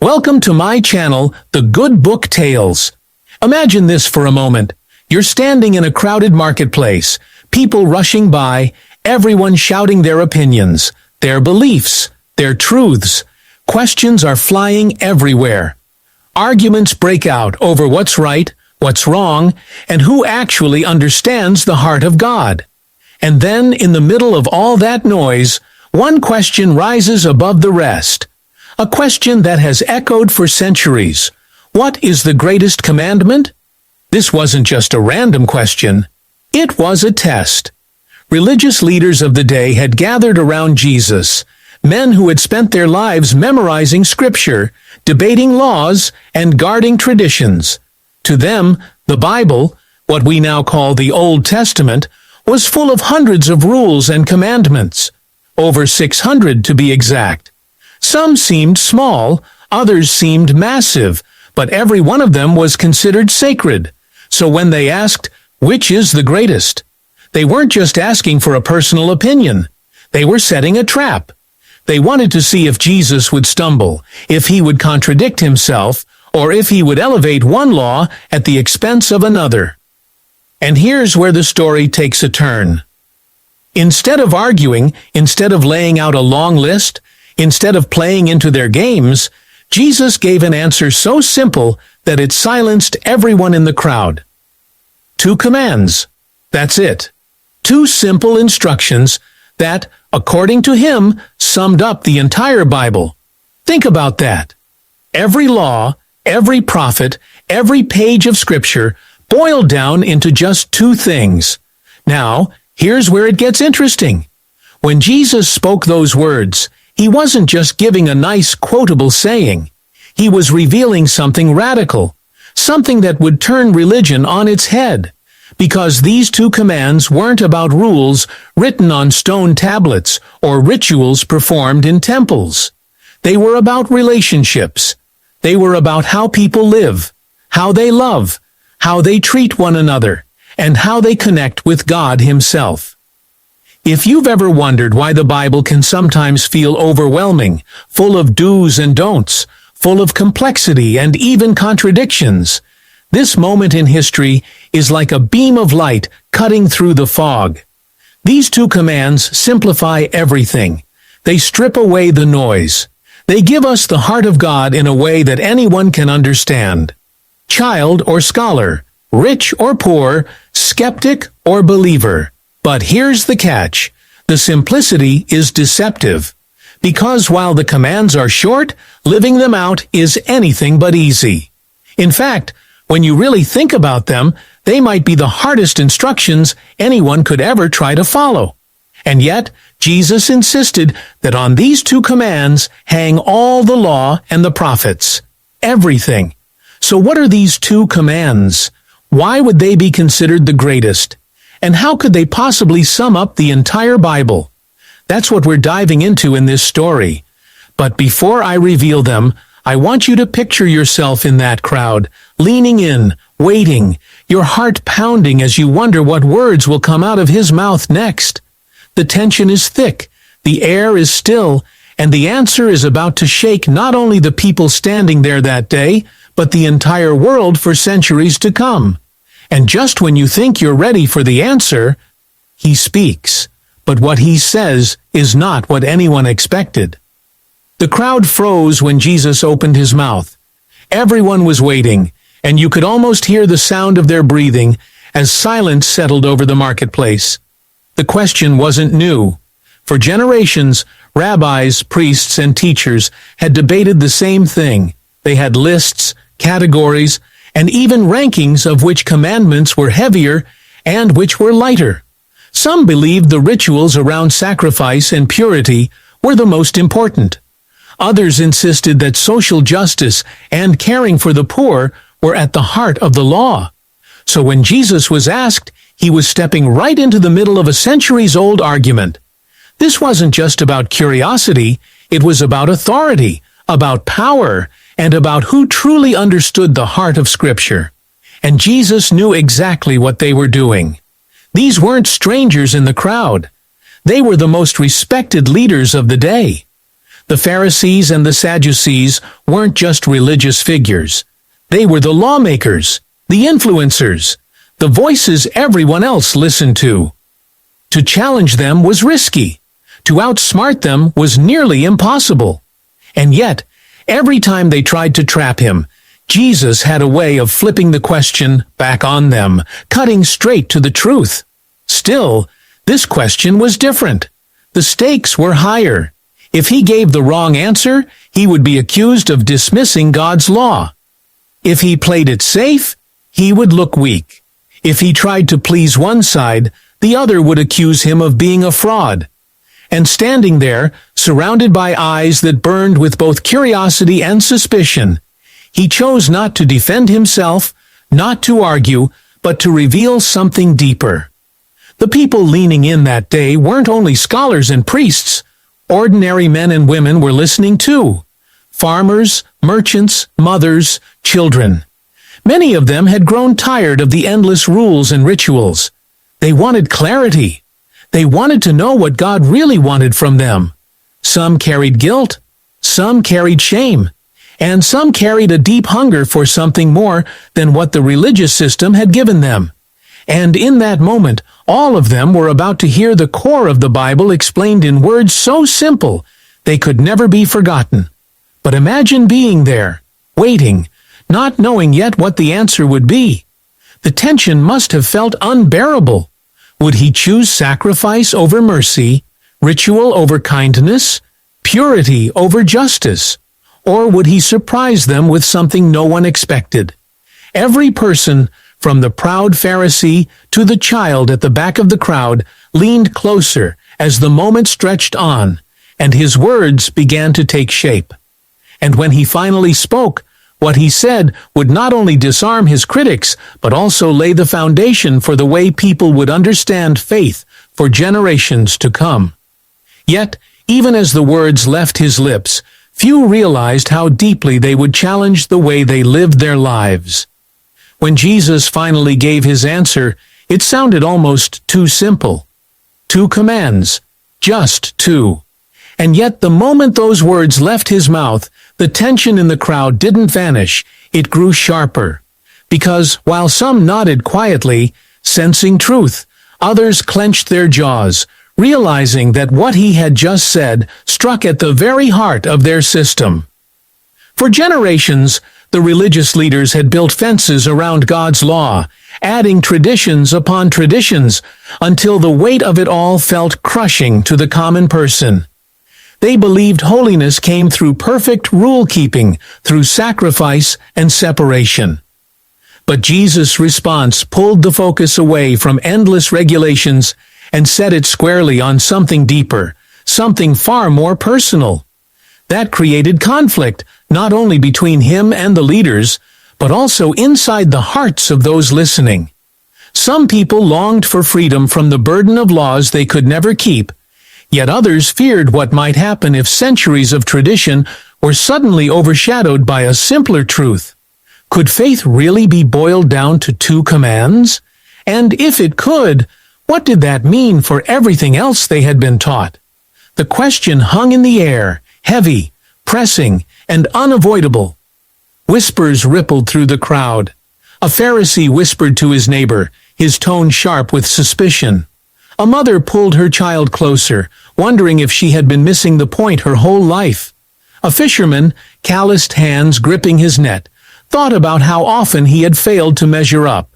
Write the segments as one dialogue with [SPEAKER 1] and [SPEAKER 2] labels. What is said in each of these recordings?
[SPEAKER 1] Welcome to my channel, The Good Book Tales. Imagine this for a moment. You're standing in a crowded marketplace, people rushing by, everyone shouting their opinions, their beliefs, their truths. Questions are flying everywhere. Arguments break out over what's right, what's wrong, and who actually understands the heart of God. And then, in the middle of all that noise, one question rises above the rest. A question that has echoed for centuries. What is the greatest commandment? This wasn't just a random question. It was a test. Religious leaders of the day had gathered around Jesus, men who had spent their lives memorizing scripture, debating laws, and guarding traditions. To them, the Bible, what we now call the Old Testament, was full of hundreds of rules and commandments. Over 600 to be exact. Some seemed small, others seemed massive, but every one of them was considered sacred. So when they asked, which is the greatest? They weren't just asking for a personal opinion. They were setting a trap. They wanted to see if Jesus would stumble, if he would contradict himself, or if he would elevate one law at the expense of another. And here's where the story takes a turn. Instead of arguing, instead of laying out a long list, instead of playing into their games, Jesus gave an answer so simple that it silenced everyone in the crowd. 2 commands. That's it. 2 simple instructions that, according to him, summed up the entire Bible. Think about that. Every law, every prophet, every page of Scripture boiled down into just 2 things. Now, here's where it gets interesting. When Jesus spoke those words, he wasn't just giving a nice quotable saying. He was revealing something radical, something that would turn religion on its head. Because these 2 commands weren't about rules written on stone tablets or rituals performed in temples. They were about relationships. They were about how people live, how they love, how they treat one another, and how they connect with God himself. If you've ever wondered why the Bible can sometimes feel overwhelming, full of do's and don'ts, full of complexity and even contradictions, this moment in history is like a beam of light cutting through the fog. These 2 commands simplify everything. They strip away the noise. They give us the heart of God in a way that anyone can understand. Child or scholar, rich or poor, skeptic or believer. But here's the catch. The simplicity is deceptive. Because while the commands are short, living them out is anything but easy. In fact, when you really think about them, they might be the hardest instructions anyone could ever try to follow. And yet, Jesus insisted that on these 2 commands hang all the law and the prophets. Everything. So what are these 2 commands? Why would they be considered the greatest? And how could they possibly sum up the entire Bible? That's what we're diving into in this story. But before I reveal them, I want you to picture yourself in that crowd, leaning in, waiting, your heart pounding as you wonder what words will come out of his mouth next. The tension is thick, the air is still, and the answer is about to shake not only the people standing there that day, but the entire world for centuries to come. And just when you think you're ready for the answer, he speaks. But what he says is not what anyone expected. The crowd froze when Jesus opened his mouth. Everyone was waiting, and you could almost hear the sound of their breathing as silence settled over the marketplace. The question wasn't new. For generations, rabbis, priests, and teachers had debated the same thing. They had lists, categories, and even rankings of which commandments were heavier and which were lighter. Some believed the rituals around sacrifice and purity were the most important. Others insisted that social justice and caring for the poor were at the heart of the law. So when Jesus was asked, he was stepping right into the middle of a centuries-old argument. This wasn't just about curiosity, it was about authority, about power, and about who truly understood the heart of Scripture. And Jesus knew exactly what they were doing. These weren't strangers in the crowd. They were the most respected leaders of the day. The Pharisees and the Sadducees weren't just religious figures. They were the lawmakers, the influencers, the voices everyone else listened to. To challenge them was risky. To outsmart them was nearly impossible. And yet, every time they tried to trap him, Jesus had a way of flipping the question back on them, cutting straight to the truth. Still, this question was different. The stakes were higher. If he gave the wrong answer, he would be accused of dismissing God's law. If he played it safe, he would look weak. If he tried to please one side, the other would accuse him of being a fraud. And standing there, surrounded by eyes that burned with both curiosity and suspicion, he chose not to defend himself, not to argue, but to reveal something deeper. The people leaning in that day weren't only scholars and priests. Ordinary men and women were listening too. Farmers, merchants, mothers, children. Many of them had grown tired of the endless rules and rituals. They wanted clarity. They wanted to know what God really wanted from them. Some carried guilt, some carried shame, and some carried a deep hunger for something more than what the religious system had given them. And in that moment, all of them were about to hear the core of the Bible explained in words so simple they could never be forgotten. But imagine being there, waiting, not knowing yet what the answer would be. The tension must have felt unbearable. Would he choose sacrifice over mercy, ritual over kindness, purity over justice? Or would he surprise them with something no one expected? Every person, from the proud Pharisee to the child at the back of the crowd, leaned closer as the moment stretched on, and his words began to take shape. And when he finally spoke, what he said would not only disarm his critics, but also lay the foundation for the way people would understand faith for generations to come. Yet, even as the words left his lips, few realized how deeply they would challenge the way they lived their lives. When Jesus finally gave his answer, it sounded almost too simple. 2 commands, just 2. And yet the moment those words left his mouth, the tension in the crowd didn't vanish, it grew sharper. Because while some nodded quietly, sensing truth, others clenched their jaws, realizing that what he had just said struck at the very heart of their system. For generations, the religious leaders had built fences around God's law, adding traditions upon traditions, until the weight of it all felt crushing to the common person. They believed holiness came through perfect rule-keeping, through sacrifice and separation. But Jesus' response pulled the focus away from endless regulations and set it squarely on something deeper, something far more personal. That created conflict, not only between him and the leaders, but also inside the hearts of those listening. Some people longed for freedom from the burden of laws they could never keep, yet others feared what might happen if centuries of tradition were suddenly overshadowed by a simpler truth. Could faith really be boiled down to 2 commands? And if it could, what did that mean for everything else they had been taught? The question hung in the air, heavy, pressing, and unavoidable. Whispers rippled through the crowd. A Pharisee whispered to his neighbor, his tone sharp with suspicion. A mother pulled her child closer, wondering if she had been missing the point her whole life. A fisherman, calloused hands gripping his net, thought about how often he had failed to measure up.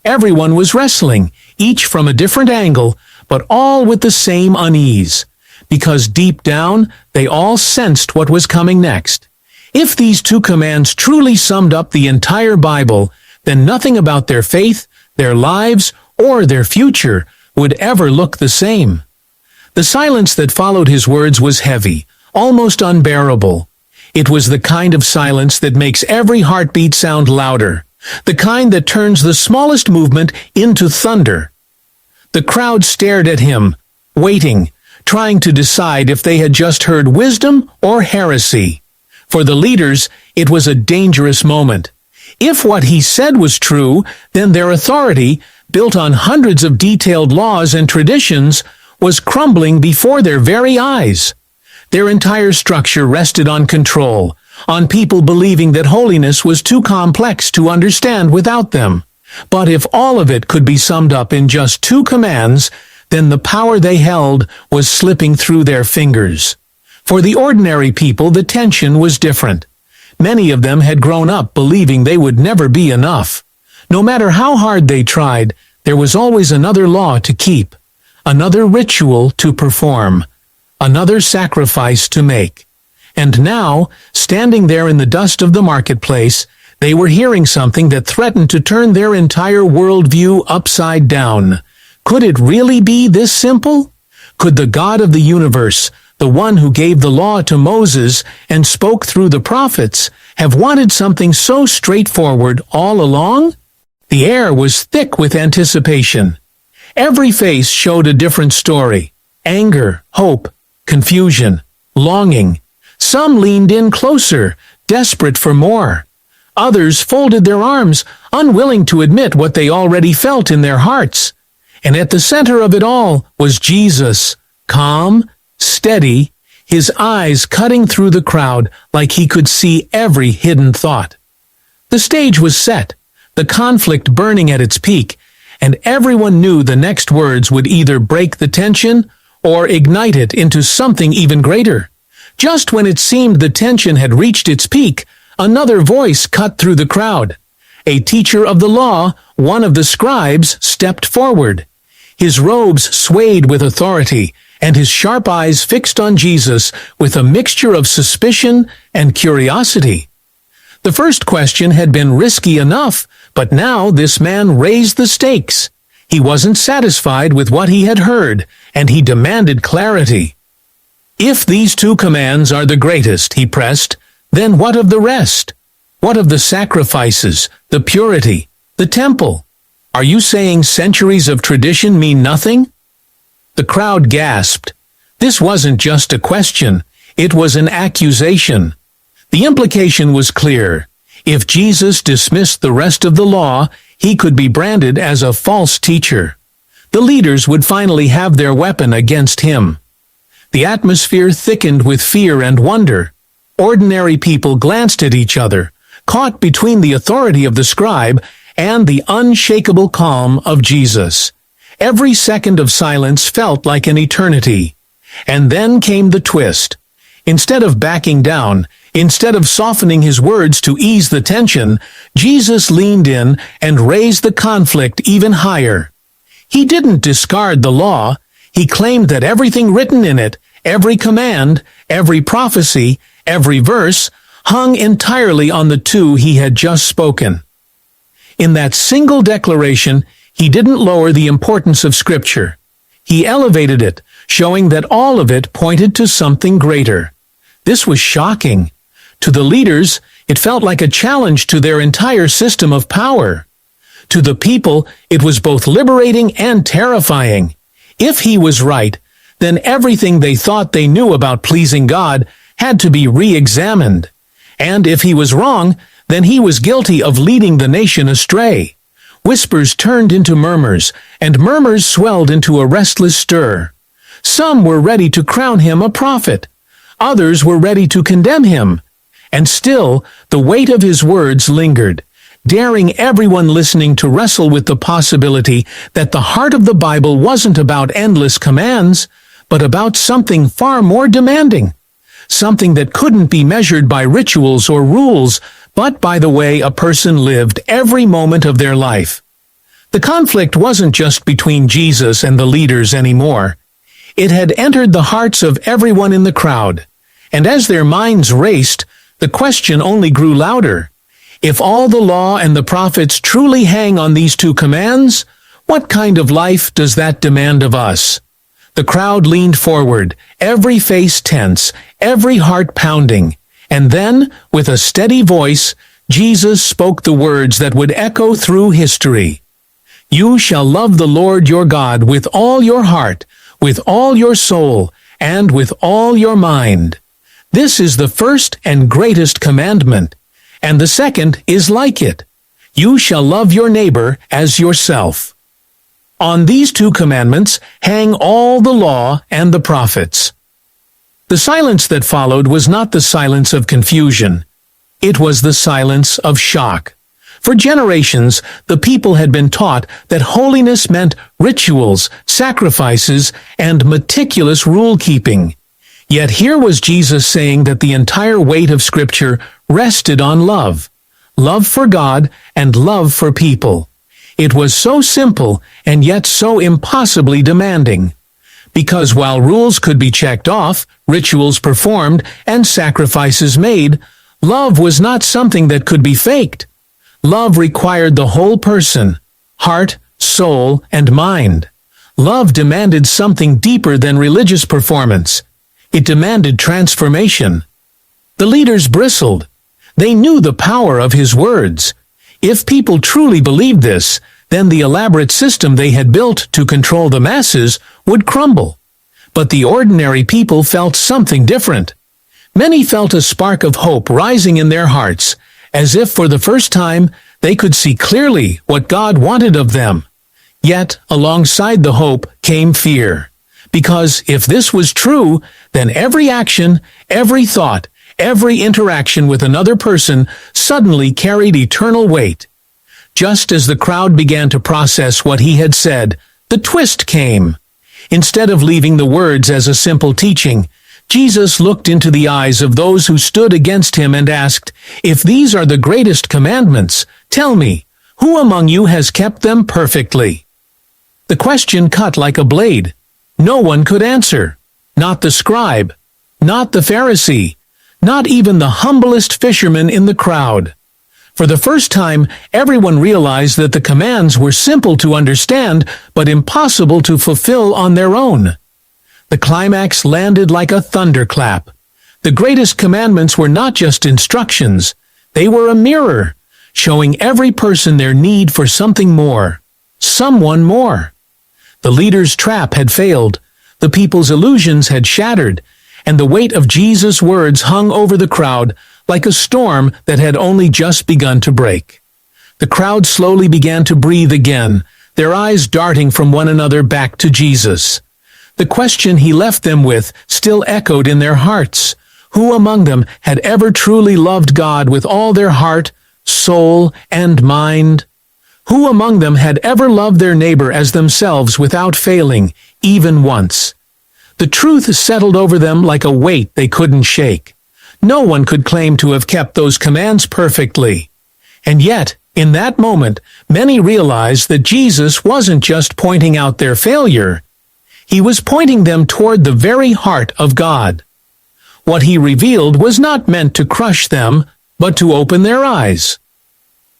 [SPEAKER 1] Everyone was wrestling, each from a different angle, but all with the same unease, because deep down they all sensed what was coming next. If these 2 commands truly summed up the entire Bible, then nothing about their faith, their lives, or their future would ever look the same. The silence that followed his words was heavy, almost unbearable. It was the kind of silence that makes every heartbeat sound louder, the kind that turns the smallest movement into thunder. The crowd stared at him, waiting, trying to decide if they had just heard wisdom or heresy. For the leaders, it was a dangerous moment. If what he said was true, then their authority, built on hundreds of detailed laws and traditions, was crumbling before their very eyes. Their entire structure rested on control, on people believing that holiness was too complex to understand without them. But if all of it could be summed up in just 2 commands, then the power they held was slipping through their fingers. For the ordinary people, the tension was different. Many of them had grown up believing they would never be enough. No matter how hard they tried, there was always another law to keep, another ritual to perform, another sacrifice to make. And now, standing there in the dust of the marketplace, they were hearing something that threatened to turn their entire worldview upside down. Could it really be this simple? Could the God of the universe, the one who gave the law to Moses and spoke through the prophets, have wanted something so straightforward all along? The air was thick with anticipation. Every face showed a different story: anger, hope, confusion, longing. Some leaned in closer, desperate for more. Others folded their arms, unwilling to admit what they already felt in their hearts. And at the center of it all was Jesus, calm, steady, his eyes cutting through the crowd like he could see every hidden thought. The stage was set, the conflict burning at its peak, and everyone knew the next words would either break the tension or ignite it into something even greater. Just when it seemed the tension had reached its peak, another voice cut through the crowd. A teacher of the law, one of the scribes, stepped forward. His robes swayed with authority, and his sharp eyes fixed on Jesus with a mixture of suspicion and curiosity. The first question had been risky enough, but now this man raised the stakes. He wasn't satisfied with what he had heard, and he demanded clarity. If these 2 commands are the greatest, he pressed, then what of the rest? What of the sacrifices, the purity, the temple? Are you saying centuries of tradition mean nothing? The crowd gasped. This wasn't just a question, it was an accusation. The implication was clear. If Jesus dismissed the rest of the law, he could be branded as a false teacher. The leaders would finally have their weapon against him. The atmosphere thickened with fear and wonder. Ordinary people glanced at each other, caught between the authority of the scribe and the unshakable calm of Jesus. Every second of silence felt like an eternity. And then came the twist. Instead of backing down, instead of softening his words to ease the tension, Jesus leaned in and raised the conflict even higher. He didn't discard the law. He claimed that everything written in it, every command, every prophecy, every verse, hung entirely on the 2 he had just spoken. In that single declaration, he didn't lower the importance of Scripture. He elevated it, showing that all of it pointed to something greater. This was shocking. To the leaders, it felt like a challenge to their entire system of power. To the people, it was both liberating and terrifying. If he was right, then everything they thought they knew about pleasing God had to be re-examined. And if he was wrong, then he was guilty of leading the nation astray. Whispers turned into murmurs, and murmurs swelled into a restless stir. Some were ready to crown him a prophet. Others were ready to condemn him. And still, the weight of his words lingered, daring everyone listening to wrestle with the possibility that the heart of the Bible wasn't about endless commands, but about something far more demanding. Something that couldn't be measured by rituals or rules, but by the way a person lived every moment of their life. The conflict wasn't just between Jesus and the leaders anymore. It had entered the hearts of everyone in the crowd, and as their minds raced, the question only grew louder. If all the law and the prophets truly hang on these 2 commands, what kind of life does that demand of us? The crowd leaned forward, every face tense, every heart pounding. And then, with a steady voice, Jesus spoke the words that would echo through history. You shall love the Lord your God with all your heart, with all your soul, and with all your mind. This is the first and greatest commandment, and the second is like it. You shall love your neighbor as yourself. On these 2 commandments hang all the law and the prophets. The silence that followed was not the silence of confusion. It was the silence of shock. For generations, the people had been taught that holiness meant rituals, sacrifices, and meticulous rule-keeping. Yet here was Jesus saying that the entire weight of Scripture rested on love. Love for God and love for people. It was so simple and yet so impossibly demanding. Because while rules could be checked off, rituals performed, and sacrifices made, love was not something that could be faked. Love required the whole person, heart, soul, and mind. Love demanded something deeper than religious performance. It demanded transformation. The leaders bristled. They knew the power of his words. If people truly believed this, then the elaborate system they had built to control the masses would crumble. But the ordinary people felt something different. Many felt a spark of hope rising in their hearts, as if for the first time they could see clearly what God wanted of them. Yet, alongside the hope came fear. Because if this was true, then every action, every thought, every interaction with another person suddenly carried eternal weight. Just as the crowd began to process what he had said, the twist came. Instead of leaving the words as a simple teaching, Jesus looked into the eyes of those who stood against him and asked, "If these are the greatest commandments, tell me, who among you has kept them perfectly?" The question cut like a blade. No one could answer. Not the scribe, not the Pharisee, not even the humblest fisherman in the crowd. For the first time, everyone realized that the commands were simple to understand, but impossible to fulfill on their own. The climax landed like a thunderclap. The greatest commandments were not just instructions. They were a mirror, showing every person their need for something more. Someone more. The leader's trap had failed. The people's illusions had shattered, and the weight of Jesus' words hung over the crowd like a storm that had only just begun to break. The crowd slowly began to breathe again, their eyes darting from one another back to Jesus. The question he left them with still echoed in their hearts. Who among them had ever truly loved God with all their heart, soul, and mind? Who among them had ever loved their neighbor as themselves without failing, even once? The truth settled over them like a weight they couldn't shake. No one could claim to have kept those commands perfectly. And yet, in that moment, many realized that Jesus wasn't just pointing out their failure. He was pointing them toward the very heart of God. What he revealed was not meant to crush them, but to open their eyes.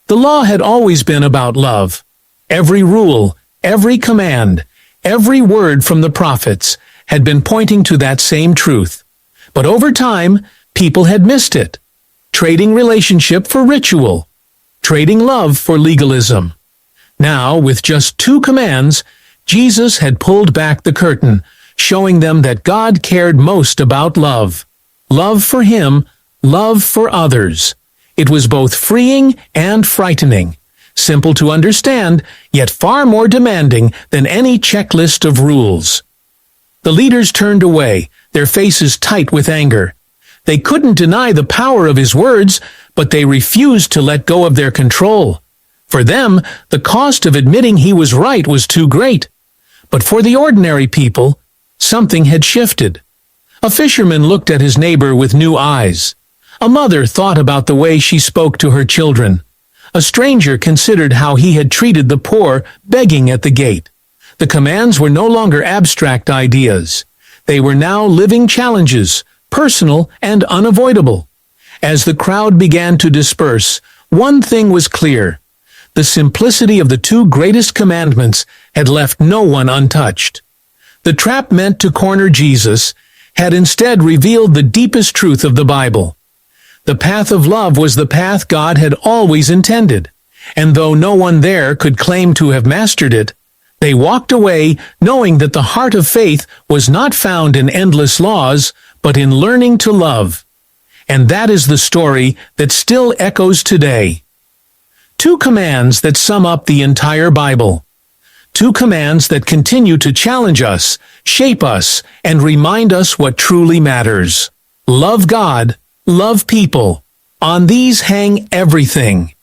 [SPEAKER 1] The law had always been about love. Every rule, every command, every word from the prophets had been pointing to that same truth. But over time, people had missed it, trading relationship for ritual, trading love for legalism. Now, with just 2 commands, Jesus had pulled back the curtain, showing them that God cared most about love. Love for him, love for others. It was both freeing and frightening, simple to understand, yet far more demanding than any checklist of rules. The leaders turned away, their faces tight with anger. They couldn't deny the power of his words, but they refused to let go of their control. For them, the cost of admitting he was right was too great. But for the ordinary people, something had shifted. A fisherman looked at his neighbor with new eyes. A mother thought about the way she spoke to her children. A stranger considered how he had treated the poor begging at the gate. The commands were no longer abstract ideas. They were now living challenges, personal and unavoidable. As the crowd began to disperse, one thing was clear. The simplicity of the 2 greatest commandments had left no one untouched. The trap meant to corner Jesus had instead revealed the deepest truth of the Bible. The path of love was the path God had always intended, and though no one there could claim to have mastered it, they walked away knowing that the heart of faith was not found in endless laws, but in learning to love. And that is the story that still echoes today. 2 commands that sum up the entire Bible. 2 commands that continue to challenge us, shape us, and remind us what truly matters. Love God, love people. On these hang everything.